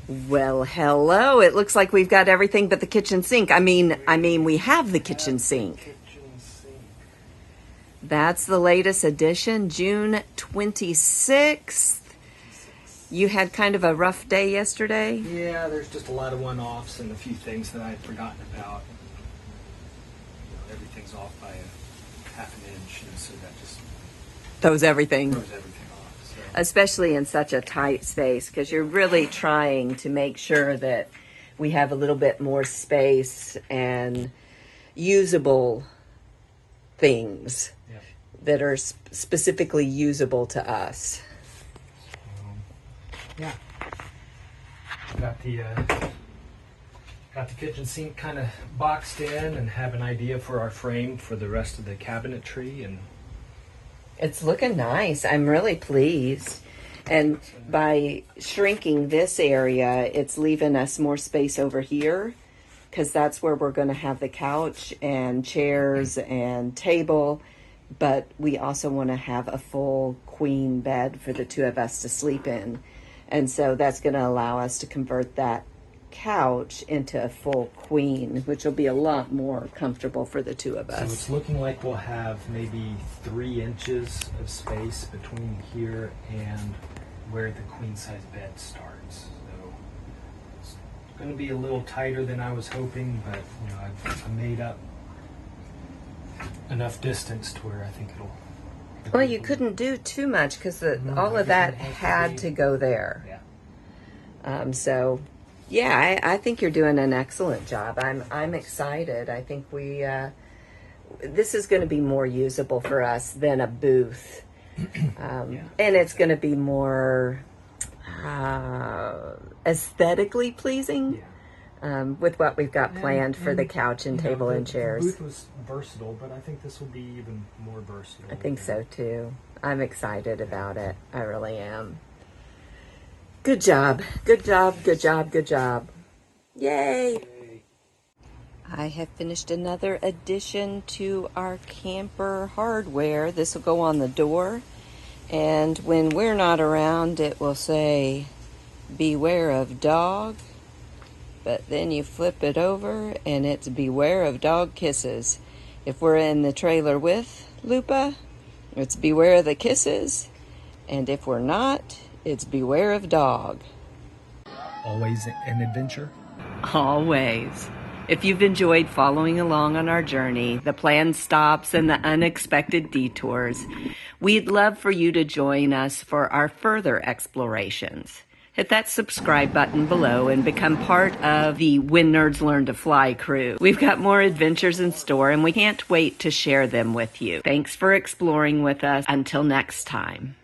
Well, hello. It looks like we've got everything but the kitchen sink. I mean, we have the kitchen sink. That's the latest edition, June 26th. You had kind of a rough day yesterday? Yeah, there's just a lot of one-offs and a few things that I'd forgotten about. Everything's off by a half an inch, and so that just Throws everything off. So. Especially in such a tight space, because you're really trying to make sure that we have a little bit more space and usable things that are specifically usable to us. Yeah. Got the kitchen sink kind of boxed in and have an idea for our frame for the rest of the cabinetry, and it's looking nice. I'm really pleased. And by shrinking this area, it's leaving us more space over here, because that's where we're going to have the couch and chairs and table. But we also want to have a full queen bed for the two of us to sleep in. And so that's going to allow us to convert that couch into a full queen, which will be a lot more comfortable for the two of us. So it's looking like we'll have maybe 3 inches of space between here and where the queen size bed starts. So it's going to be a little tighter than I was hoping, but I've made up enough distance to where I think it'll. Well, you couldn't do too much because all of that had to go there. Yeah. So. Yeah, I think you're doing an excellent job. I'm excited. I think this is going to be more usable for us than a booth, and it's going to be more aesthetically pleasing with what we've got planned for the couch and table and chairs. The booth was versatile, but I think this will be even more versatile. I think so too. I'm excited about it. I really am. Good job. Good job. Good job. Good job. Yay. I have finished another addition to our camper hardware. This will go on the door. And when we're not around, it will say, beware of dog. But then you flip it over and it's beware of dog kisses. If we're in the trailer with Lupa, it's beware of the kisses. And if we're not, it's beware of dog. Always an adventure? Always. If you've enjoyed following along on our journey, the planned stops and the unexpected detours, we'd love for you to join us for our further explorations. Hit that subscribe button below and become part of the When Nerds Learn to Fly crew. We've got more adventures in store and we can't wait to share them with you. Thanks for exploring with us. Until next time.